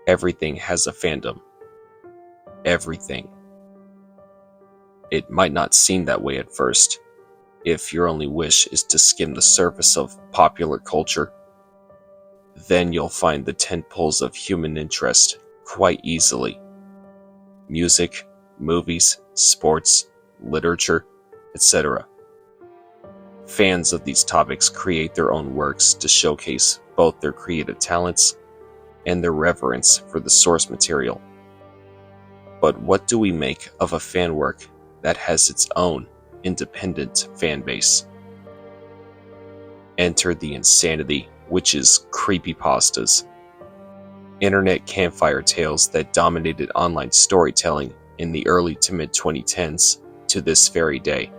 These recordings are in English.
Everything has a fandom. Everything. It might not seem that way at first, if your only wish is to skim the surface of popular culture. Then you'll find the tentpoles of human interest quite easily. Music, movies, sports, literature, etc. Fans of these topics create their own works to showcase both their creative talents and their reverence for the source material. But what do we make of a fan work that has its own independent fan base? Enter the insanity, which is creepypastas. Internet campfire tales that dominated online storytelling in the early to mid-2010s to this very day.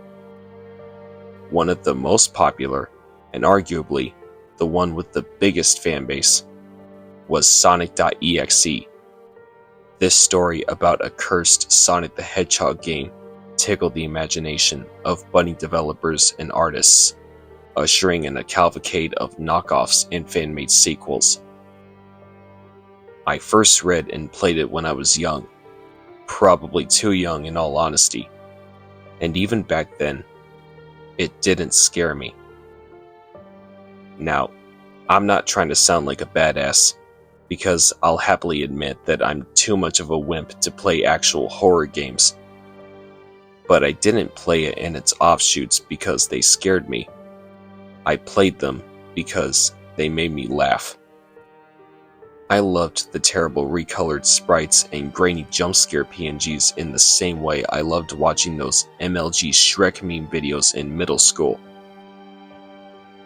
One of the most popular, and arguably the one with the biggest fan base, was Sonic.exe. This story about a cursed Sonic the Hedgehog game tickled the imagination of budding developers and artists, ushering in a cavalcade of knockoffs and fan-made sequels. I first read and played it when I was young, probably too young in all honesty, and even back then, it didn't scare me. Now, I'm not trying to sound like a badass, because I'll happily admit that I'm too much of a wimp to play actual horror games. But I didn't play it in its offshoots because they scared me. I played them because they made me laugh. I loved the terrible recolored sprites and grainy jumpscare PNGs in the same way I loved watching those MLG Shrek meme videos in middle school.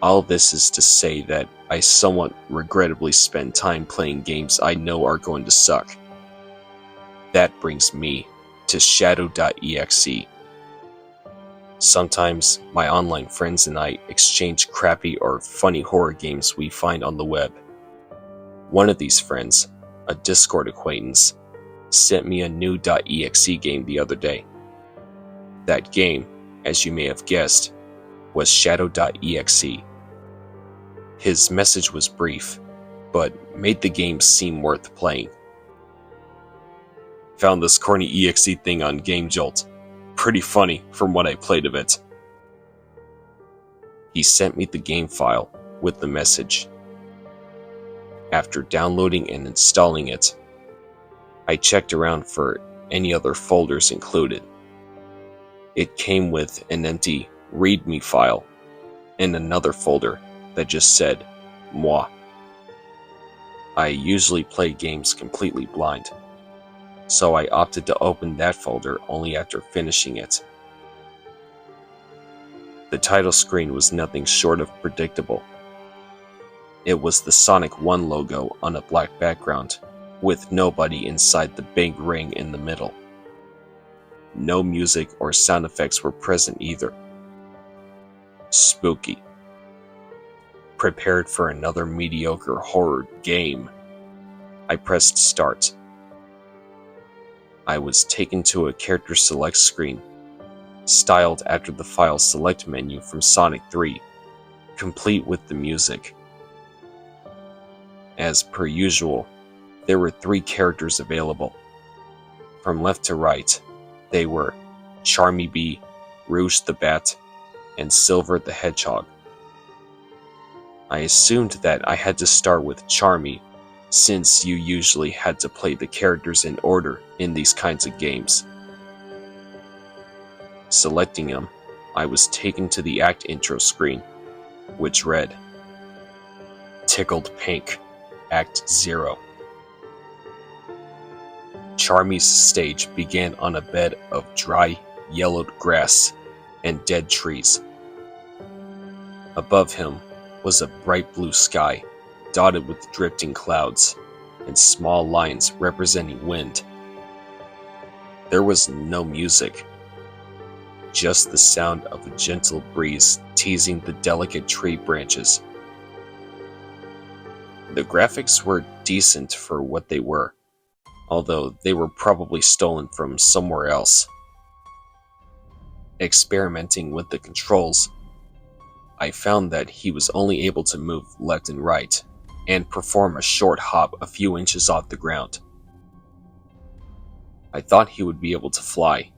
All this is to say that I somewhat regrettably spend time playing games I know are going to suck. That brings me to Shadow.exe. Sometimes my online friends and I exchange crappy or funny horror games we find on the web. One of these friends, a Discord acquaintance, sent me a new .exe game the other day. That game, as you may have guessed, was Shadow.exe. His message was brief, but made the game seem worth playing. Found this corny exe thing on GameJolt. Pretty funny from what I played of it. He sent me the game file with the message. After downloading and installing it, I checked around for any other folders included. It came with an empty README file and another folder that just said, moi. I usually play games completely blind, so I opted to open that folder only after finishing it. The title screen was nothing short of predictable. It was the Sonic 1 logo on a black background, with nobody inside the big ring in the middle. No music or sound effects were present either. Spooky. Prepared for another mediocre horror game, I pressed start. I was taken to a character select screen, styled after the file select menu from Sonic 3, complete with the music. As per usual, there were 3 characters available. From left to right, they were Charmy B, Rouge the Bat, and Silver the Hedgehog. I assumed that I had to start with Charmy, since you usually had to play the characters in order in these kinds of games. Selecting him, I was taken to the act intro screen, which read, Tickled Pink, Act 0. Charmy's stage began on a bed of dry, yellowed grass and dead trees. Above him was a bright blue sky, dotted with drifting clouds, and small lines representing wind. There was no music, just the sound of a gentle breeze teasing the delicate tree branches. The graphics were decent for what they were, although they were probably stolen from somewhere else. Experimenting with the controls, I found that he was only able to move left and right, and perform a short hop a few inches off the ground. I thought he would be able to fly,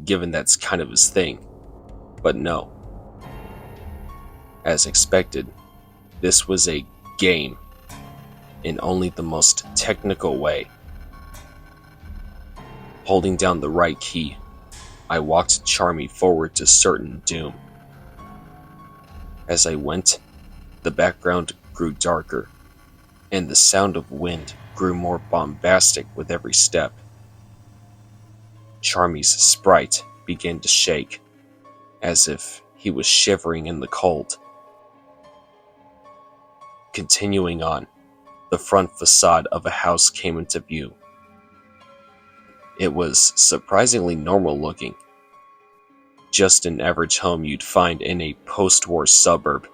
given that's kind of his thing, but no. As expected, this was a game in only the most technical way. Holding down the right key, I walked Charmy forward to certain doom. As I went, the background grew darker, and the sound of wind grew more bombastic with every step. Charmy's sprite began to shake, as if he was shivering in the cold. Continuing on, the front facade of a house came into view. It was surprisingly normal looking, just an average home you'd find in a post-war suburb.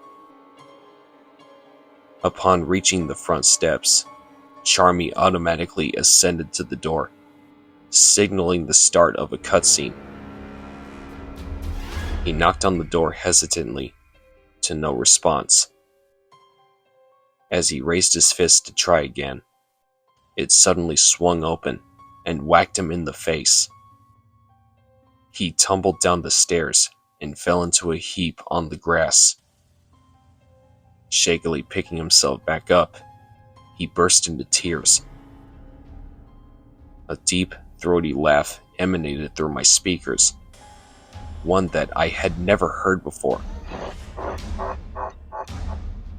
Upon reaching the front steps, Charmy automatically ascended to the door, signaling the start of a cutscene. He knocked on the door hesitantly, to no response. As he raised his fist to try again, it suddenly swung open and whacked him in the face. He tumbled down the stairs and fell into a heap on the grass. Shakily picking himself back up, he burst into tears. A deep, throaty laugh emanated through my speakers, one that I had never heard before.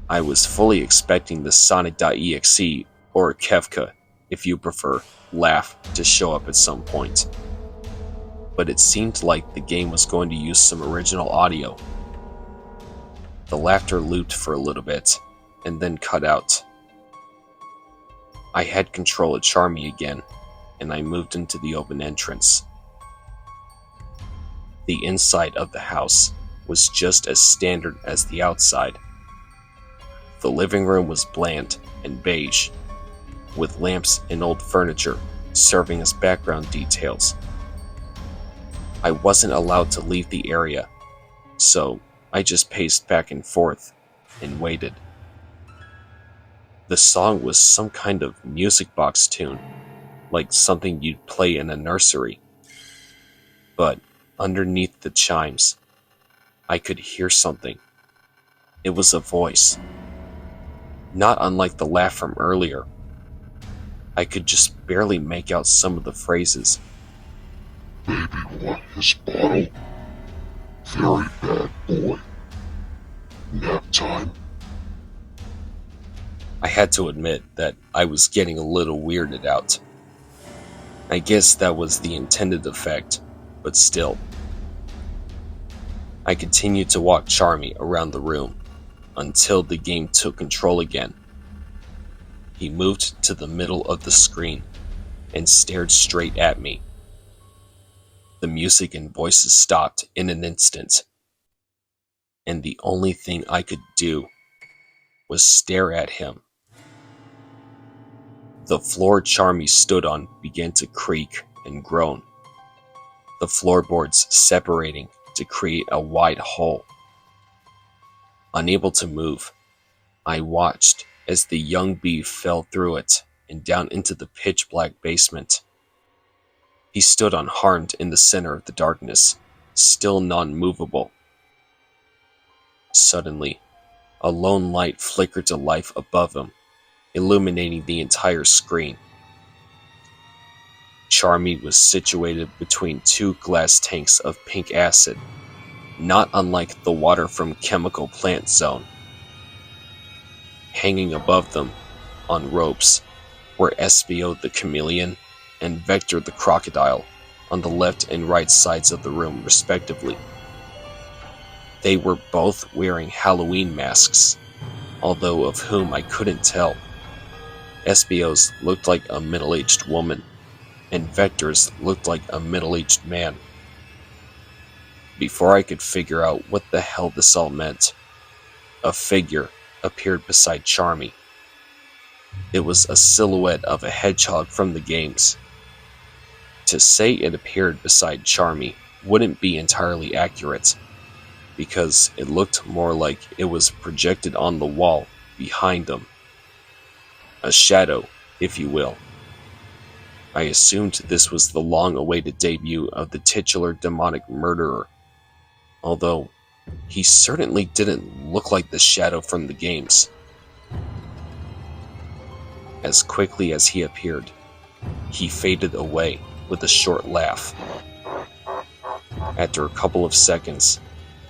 I was fully expecting the Sonic.exe, or Kefka, if you prefer, laugh to show up at some point. But it seemed like the game was going to use some original audio. The laughter looped for a little bit, and then cut out. I had control of Charmy again, and I moved into the open entrance. The inside of the house was just as standard as the outside. The living room was bland and beige, with lamps and old furniture serving as background details. I wasn't allowed to leave the area, so I just paced back and forth and waited. The song was some kind of music box tune, like something you'd play in a nursery. But underneath the chimes, I could hear something. It was a voice. Not unlike the laugh from earlier. I could just barely make out some of the phrases. Baby want his bottle. Very bad boy. Nap time. I had to admit that I was getting a little weirded out. I guess that was the intended effect, but still. I continued to walk Charmy around the room until the game took control again. He moved to the middle of the screen and stared straight at me. The music and voices stopped in an instant, and the only thing I could do was stare at him. The floor Charmy stood on began to creak and groan, the floorboards separating to create a wide hole. Unable to move, I watched as the young bee fell through it and down into the pitch-black basement. He stood unharmed in the center of the darkness, still non-movable. Suddenly, a lone light flickered to life above him, illuminating the entire screen. Charmy was situated between two glass tanks of pink acid, not unlike the water from Chemical Plant Zone. Hanging above them, on ropes, were Espio the chameleon and Vector the crocodile on the left and right sides of the room, respectively. They were both wearing Halloween masks, although of whom I couldn't tell. Espio's looked like a middle-aged woman, and Vector's looked like a middle-aged man. Before I could figure out what the hell this all meant, a figure appeared beside Charmy. It was a silhouette of a hedgehog from the games. To say it appeared beside Charmy wouldn't be entirely accurate, because it looked more like it was projected on the wall behind him. A shadow, if you will. I assumed this was the long-awaited debut of the titular demonic murderer, although he certainly didn't look like the Shadow from the games. As quickly as he appeared, he faded away with a short laugh. After a couple of seconds,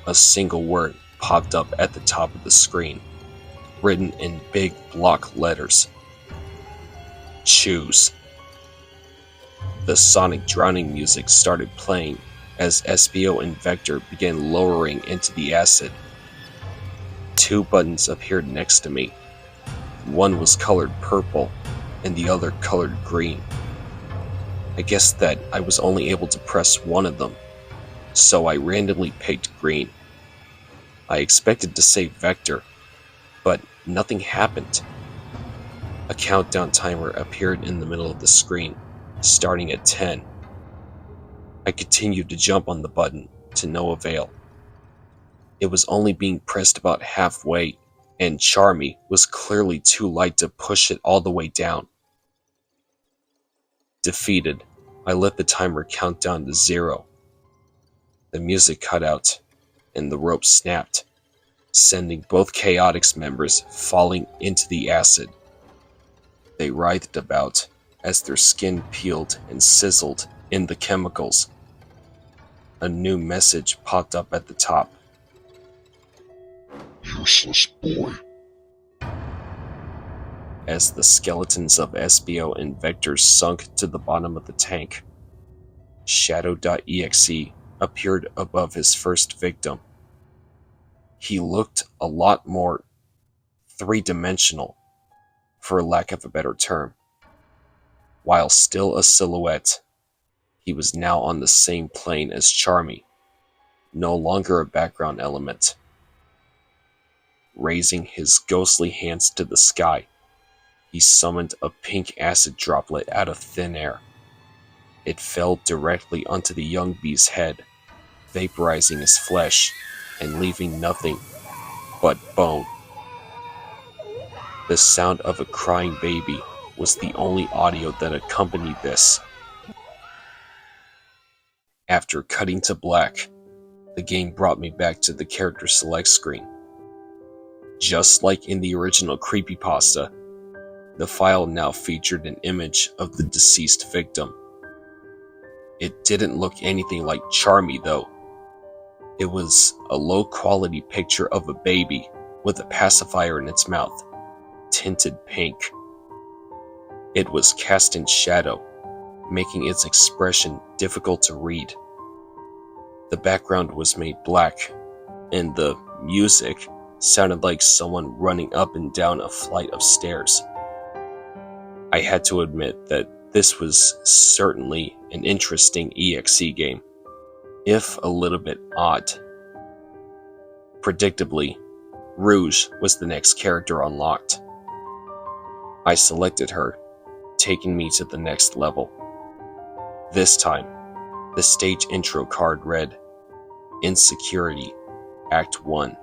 a single word popped up at the top of the screen, written in big block letters. Choose. The sonic drowning music started playing as SBO and Vector began lowering into the acid. 2 buttons appeared next to me. One was colored purple and the other colored green. I guessed that I was only able to press one of them, so I randomly picked green. I expected to say Vector, but nothing happened. A countdown timer appeared in the middle of the screen, starting at 10. I continued to jump on the button, to no avail. It was only being pressed about halfway, and Charmy was clearly too light to push it all the way down. Defeated, I let the timer count down to 0. The music cut out, and the rope snapped, sending both Chaotix members falling into the acid. They writhed about as their skin peeled and sizzled in the chemicals. A new message popped up at the top. Useless boy. As the skeletons of SBO and Vector sunk to the bottom of the tank, Shadow.exe appeared above his first victim. He looked a lot more three-dimensional, for lack of a better term. While still a silhouette, he was now on the same plane as Charmy, no longer a background element. Raising his ghostly hands to the sky, he summoned a pink acid droplet out of thin air. It fell directly onto the young bee's head, vaporizing his flesh and leaving nothing but bone. The sound of a crying baby was the only audio that accompanied this. After cutting to black, the game brought me back to the character select screen. Just like in the original Creepypasta, the file now featured an image of the deceased victim. It didn't look anything like Charmy though. It was a low-quality picture of a baby with a pacifier in its mouth, tinted pink. It was cast in shadow, making its expression difficult to read. The background was made black, and the music sounded like someone running up and down a flight of stairs. I had to admit that this was certainly an interesting EXE game, if a little bit odd. Predictably, Rouge was the next character unlocked. I selected her, taking me to the next level. This time, the stage intro card read, Insecurity, Act 1.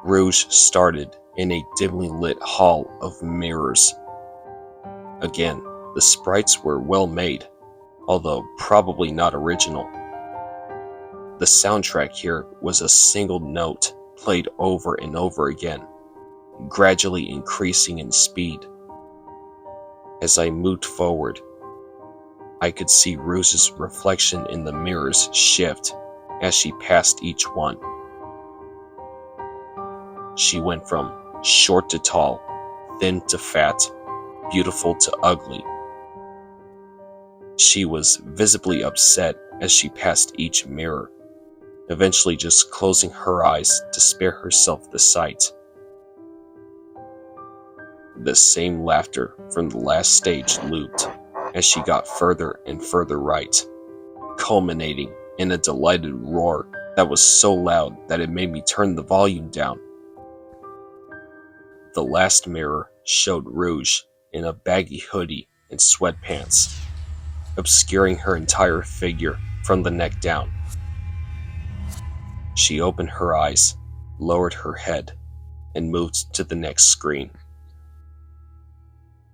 Rouge started in a dimly lit hall of mirrors. Again, the sprites were well made, although probably not original. The soundtrack here was a single note played over and over again, gradually increasing in speed. As I moved forward, I could see Rouge's reflection in the mirrors shift as she passed each one. She went from short to tall, thin to fat, beautiful to ugly. She was visibly upset as she passed each mirror, eventually just closing her eyes to spare herself the sight. The same laughter from the last stage looped as she got further and further right, culminating in a delighted roar that was so loud that it made me turn the volume down. The last mirror showed Rouge in a baggy hoodie and sweatpants, obscuring her entire figure from the neck down. She opened her eyes, lowered her head, and moved to the next screen.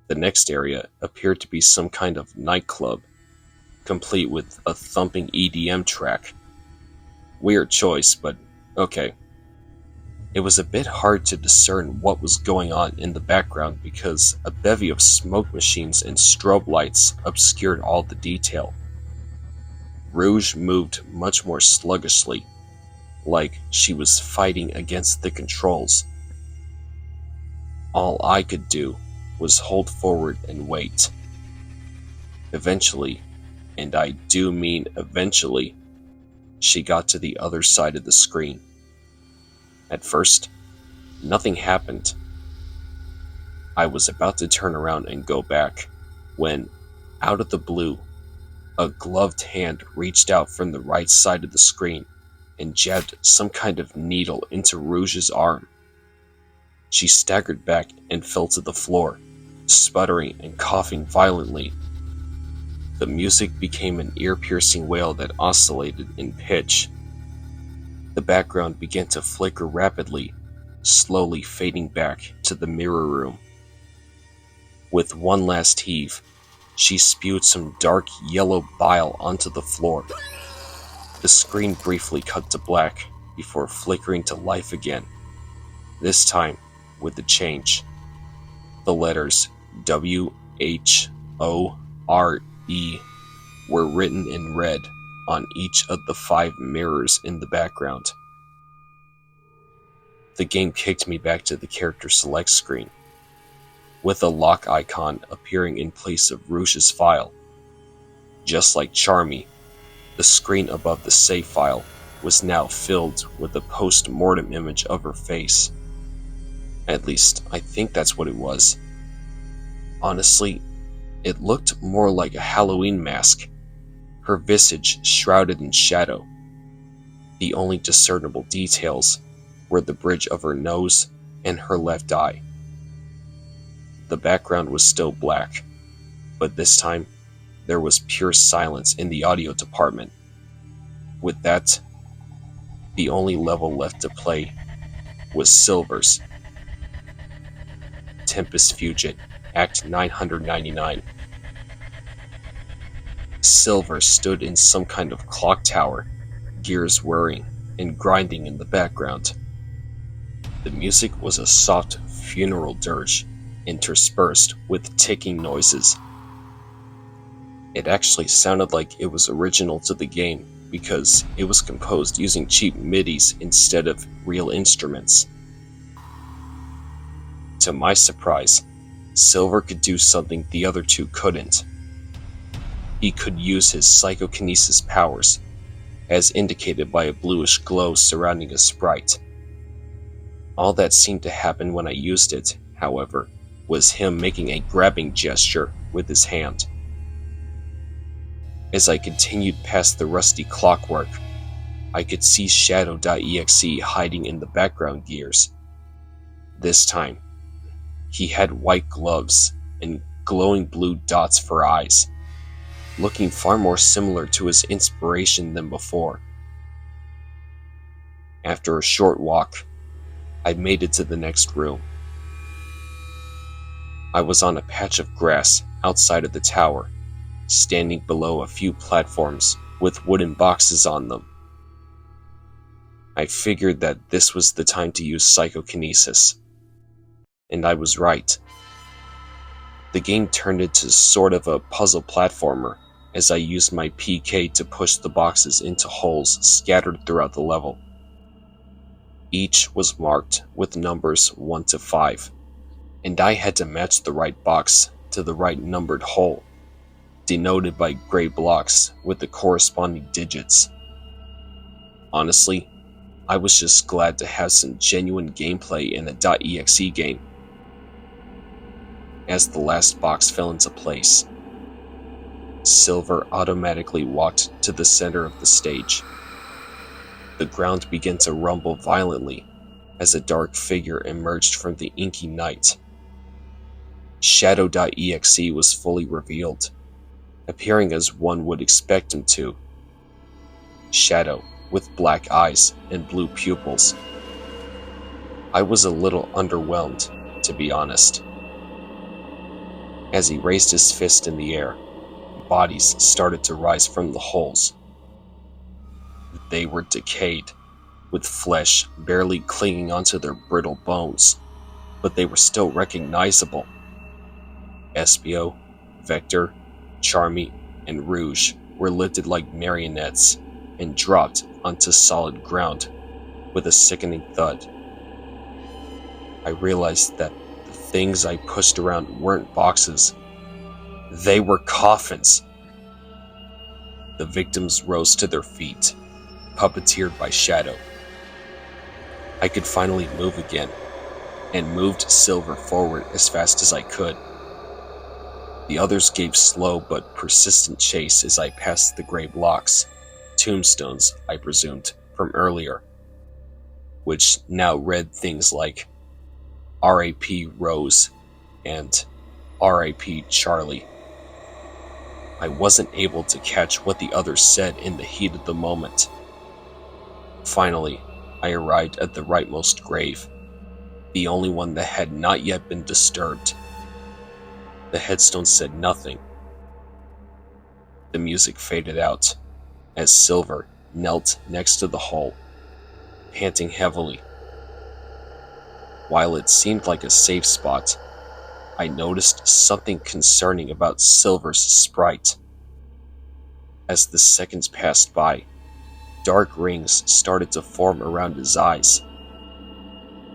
The next area appeared to be some kind of nightclub, complete with a thumping EDM track. Weird choice, but okay. It was a bit hard to discern what was going on in the background because a bevy of smoke machines and strobe lights obscured all the detail. Rouge moved much more sluggishly, like she was fighting against the controls. All I could do was hold forward and wait. Eventually, and I do mean eventually, she got to the other side of the screen. At first, nothing happened. I was about to turn around and go back, when, out of the blue, a gloved hand reached out from the right side of the screen and jabbed some kind of needle into Rouge's arm. She staggered back and fell to the floor, sputtering and coughing violently. The music became an ear-piercing wail that oscillated in pitch. The background began to flicker rapidly, slowly fading back to the mirror room. With one last heave, she spewed some dark yellow bile onto the floor. The screen briefly cut to black before flickering to life again, this time with a change. The letters W-H-O-R-E were written in red on each of the 5 mirrors in the background. The game kicked me back to the character select screen, with a lock icon appearing in place of Rouge's file. Just like Charmy, the screen above the save file was now filled with a post-mortem image of her face. At least, I think that's what it was. Honestly, it looked more like a Halloween mask, her visage shrouded in shadow. The only discernible details were the bridge of her nose and her left eye. The background was still black, but this time there was pure silence in the audio department. With that, the only level left to play was Silver's. Tempest Fugit, Act 999. Silver stood in some kind of clock tower, gears whirring and grinding in the background. The music was a soft funeral dirge, interspersed with ticking noises. It actually sounded like it was original to the game because it was composed using cheap MIDIs instead of real instruments. To my surprise, Silver could do something the other two couldn't. He could use his psychokinesis powers, as indicated by a bluish glow surrounding a sprite. All that seemed to happen when I used it, however, was him making a grabbing gesture with his hand. As I continued past the rusty clockwork, I could see Shadow.exe hiding in the background gears. This time, he had white gloves and glowing blue dots for eyes, looking far more similar to his inspiration than before. After a short walk, I made it to the next room. I was on a patch of grass outside of the tower, standing below a few platforms with wooden boxes on them. I figured that this was the time to use psychokinesis. And I was right. The game turned into sort of a puzzle platformer as I used my PK to push the boxes into holes scattered throughout the level. Each was marked with numbers 1 to 5, and I had to match the right box to the right numbered hole, denoted by gray blocks with the corresponding digits. Honestly, I was just glad to have some genuine gameplay in a .exe game. As the last box fell into place, Silver automatically walked to the center of the stage. The ground began to rumble violently as a dark figure emerged from the inky night. Shadow.exe was fully revealed, appearing as one would expect him to. Shadow, with black eyes and blue pupils. I was a little underwhelmed, to be honest. As he raised his fist in the air, bodies started to rise from the holes. They were decayed, with flesh barely clinging onto their brittle bones, but they were still recognizable. Espio, Vector, Charmy, and Rouge were lifted like marionettes and dropped onto solid ground with a sickening thud. I realized that the things I pushed around weren't boxes. They were coffins. The victims rose to their feet, puppeteered by Shadow. I could finally move again, and moved Silver forward as fast as I could. The others gave slow but persistent chase as I passed the gray blocks, tombstones, I presumed, from earlier, which now read things like R.A.P. Rose and R.A.P. Charlie. I wasn't able to catch what the others said in the heat of the moment. Finally, I arrived at the rightmost grave, the only one that had not yet been disturbed. The headstone said nothing. The music faded out as Silver knelt next to the hole, panting heavily. While it seemed like a safe spot, I noticed something concerning about Silver's sprite. As the seconds passed by, dark rings started to form around his eyes.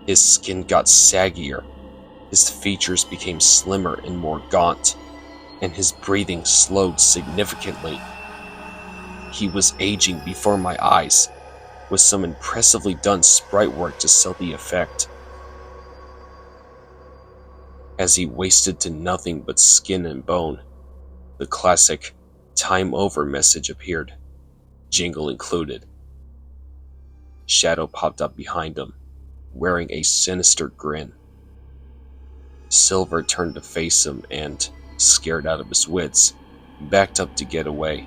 His skin got saggier, his features became slimmer and more gaunt, and his breathing slowed significantly. He was aging before my eyes, with some impressively done sprite work to sell the effect. As he wasted to nothing but skin and bone, the classic "time over" message appeared, jingle included. Shadow popped up behind him, wearing a sinister grin. Silver turned to face him and, scared out of his wits, backed up to get away.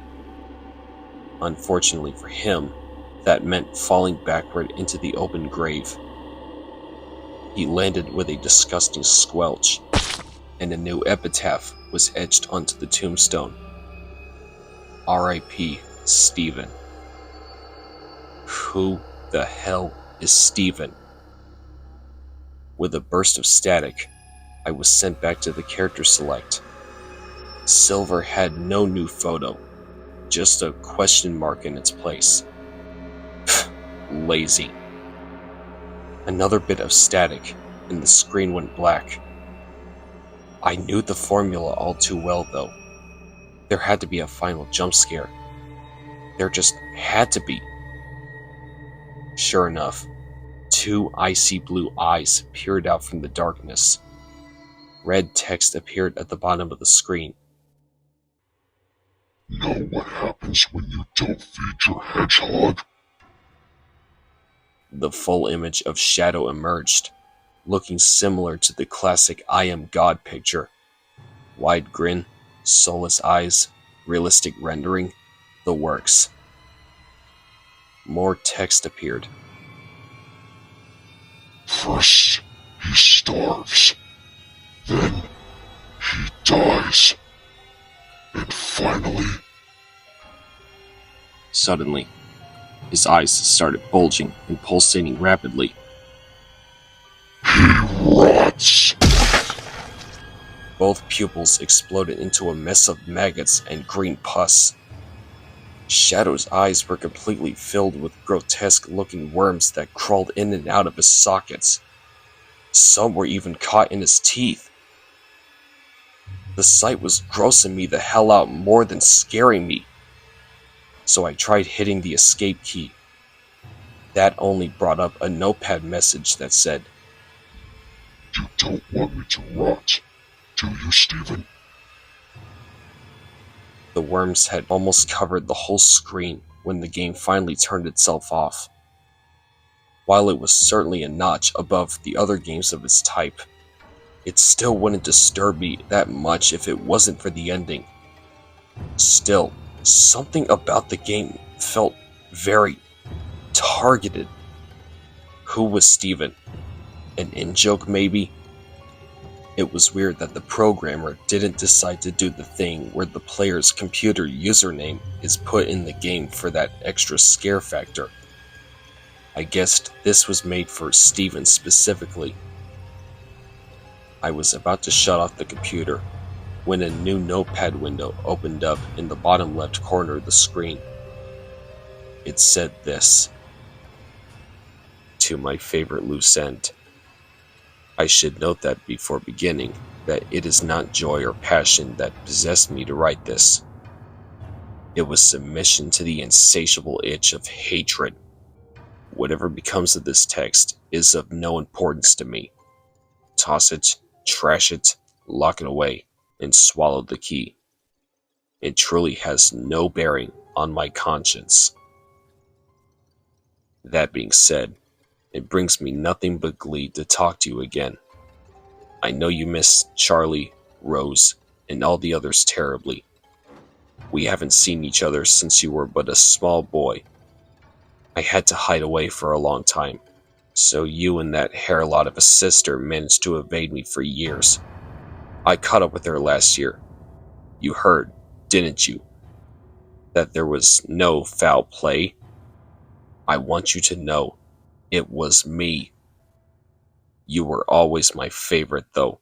Unfortunately for him, that meant falling backward into the open grave. He landed with a disgusting squelch, and a new epitaph was etched onto the tombstone. R.I.P. Stephen. Who the hell is Stephen? With a burst of static, I was sent back to the character select. Silver had no new photo, just a question mark in its place. Lazy. Another bit of static, and the screen went black. I knew the formula all too well, though. There had to be a final jump scare. There just had to be. Sure enough, two icy blue eyes peered out from the darkness. Red text appeared at the bottom of the screen. Know what happens when you don't feed your hedgehog? The full image of Shadow emerged, looking similar to the classic I Am God picture. Wide grin, soulless eyes, realistic rendering, the works. More text appeared. First, he starves. Then, he dies. And finally... Suddenly, his eyes started bulging and pulsating rapidly. he rots. Both pupils exploded into a mess of maggots and green pus. Shadow's eyes were completely filled with grotesque-looking worms that crawled in and out of his sockets. Some were even caught in his teeth. The sight was grossing me the hell out more than scaring me. So I tried hitting the escape key. That only brought up a notepad message that said, You don't want me to rot, do you, Stephen? The worms had almost covered the whole screen when the game finally turned itself off. While it was certainly a notch above the other games of its type, it still wouldn't disturb me that much if it wasn't for the ending. Still, something about the game felt very targeted. Who was Stephen? An in-joke maybe? It was weird that the programmer didn't decide to do the thing where the player's computer username is put in the game for that extra scare factor. I guessed this was made for Steven specifically. I was about to shut off the computer when a new notepad window opened up in the bottom left corner of the screen. It said this: "To my favorite loose end." I should note that before beginning, that it is not joy or passion that possessed me to write this. It was submission to the insatiable itch of hatred. Whatever becomes of this text is of no importance to me. Toss it, trash it, lock it away, and swallow the key. It truly has no bearing on my conscience. That being said, it brings me nothing but glee to talk to you again. I know you miss Charlie, Rose, and all the others terribly. We haven't seen each other since you were but a small boy. I had to hide away for a long time, so you and that hair lot of a sister managed to evade me for years. I caught up with her last year. You heard, didn't you, that there was no foul play? I want you to know, it was me. You were always my favorite, though.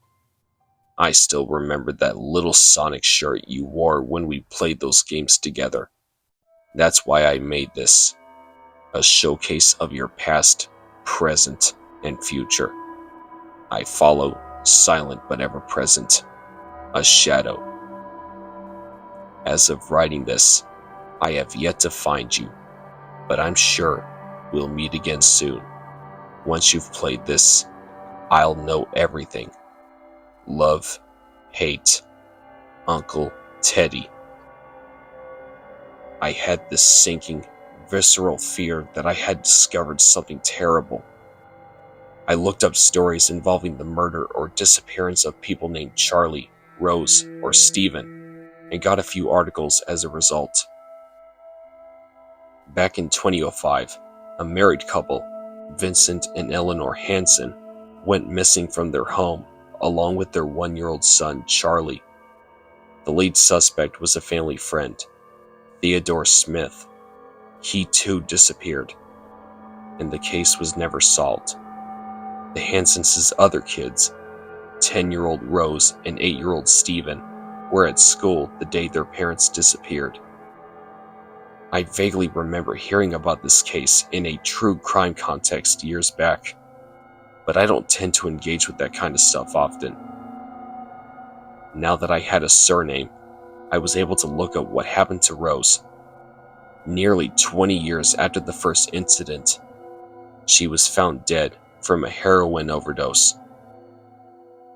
I still remember that little Sonic shirt you wore when we played those games together. That's why I made this. A showcase of your past, present, and future. I follow, silent but ever present. A shadow. As of writing this, I have yet to find you, but I'm sure we'll meet again soon. Once you've played this, I'll know everything. Love, hate, Uncle Teddy. I had this sinking, visceral fear that I had discovered something terrible. I looked up stories involving the murder or disappearance of people named Charlie, Rose, or Steven, and got a few articles as a result. Back in 2005, a married couple, Vincent and Eleanor Hansen, went missing from their home, along with their 1-year-old son, Charlie. The lead suspect was a family friend, Theodore Smith. He too disappeared, and the case was never solved. The Hansens' other kids, 10-year-old Rose and 8-year-old Steven, were at school the day their parents disappeared. I vaguely remember hearing about this case in a true crime context years back, but I don't tend to engage with that kind of stuff often. Now that I had a surname, I was able to look up what happened to Rose. Nearly 20 years after the first incident, she was found dead from a heroin overdose.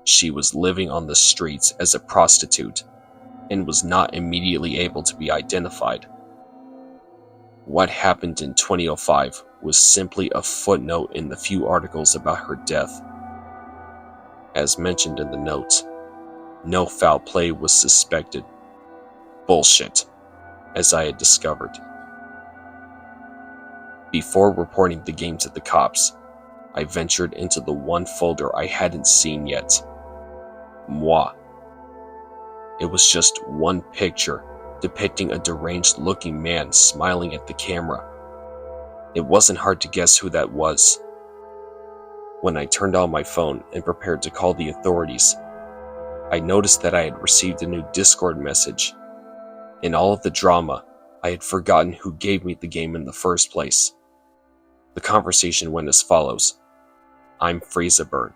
She was living on the streets as a prostitute and was not immediately able to be identified. What happened in 2005 was simply a footnote in the few articles about her death. As mentioned in the notes, no foul play was suspected. Bullshit, as I had discovered. Before reporting the game to the cops, I ventured into the one folder I hadn't seen yet. Moi. It was just one picture depicting a deranged-looking man smiling at the camera. It wasn't hard to guess who that was. When I turned on my phone and prepared to call the authorities, I noticed that I had received a new Discord message. In all of the drama, I had forgotten who gave me the game in the first place. The conversation went as follows. I'm Freezeburn.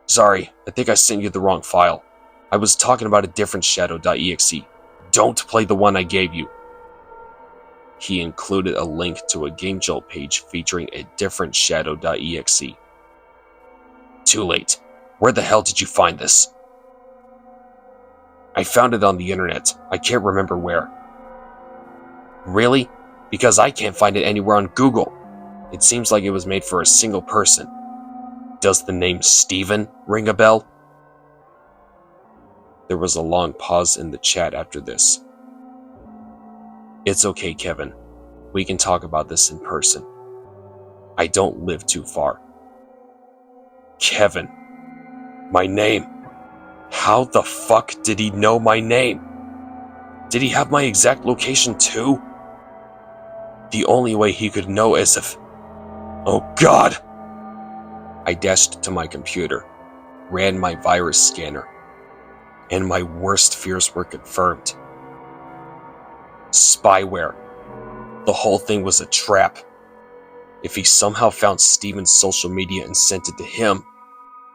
Sorry, I think I sent you the wrong file. I was talking about a different Shadow.exe. Don't play the one I gave you. He included a link to a Game Jolt page featuring a different Shadow.exe. Too late. Where the hell did you find this? I found it on the internet. I can't remember where. Really? Because I can't find it anywhere on Google. It seems like it was made for a single person. Does the name Steven ring a bell? There was a long pause in the chat after this. It's okay, Kevin. We can talk about this in person. I don't live too far. Kevin, My name. How the fuck did he know my name? Did he have my exact location too? The only way he could know is if... Oh God! I dashed to my computer, ran my virus scanner, and my worst fears were confirmed. Spyware. The whole thing was a trap. If he somehow found Steven's social media and sent it to him,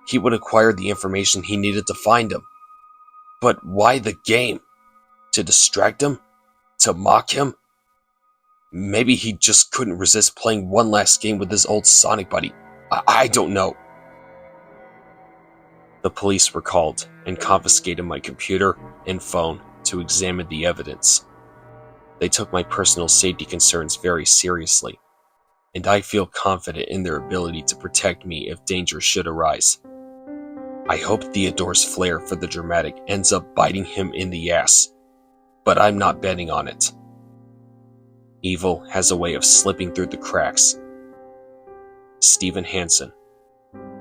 he would acquire the information he needed to find him. But why the game? To distract him? To mock him? Maybe he just couldn't resist playing one last game with his old Sonic buddy. I don't know. The police were called and confiscated my computer and phone to examine the evidence. They took my personal safety concerns very seriously, and I feel confident in their ability to protect me if danger should arise. I hope Theodore's flair for the dramatic ends up biting him in the ass, but I'm not betting on it. Evil has a way of slipping through the cracks. Steven Hansen,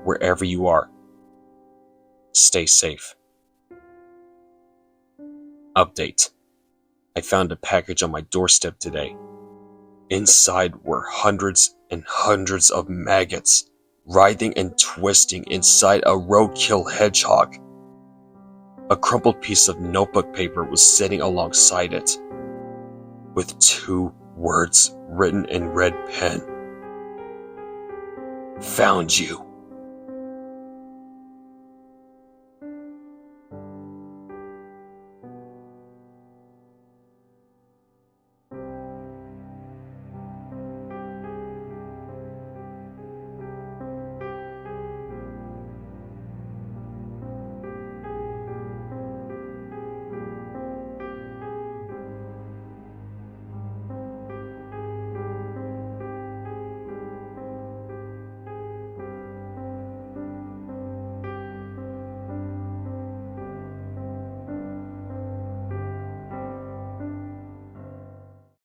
wherever you are, stay safe. Update. I found a package on my doorstep today. Inside were hundreds and hundreds of maggots, writhing and twisting inside a roadkill hedgehog. A crumpled piece of notebook paper was sitting alongside it, with 2 words written in red pen. Found you.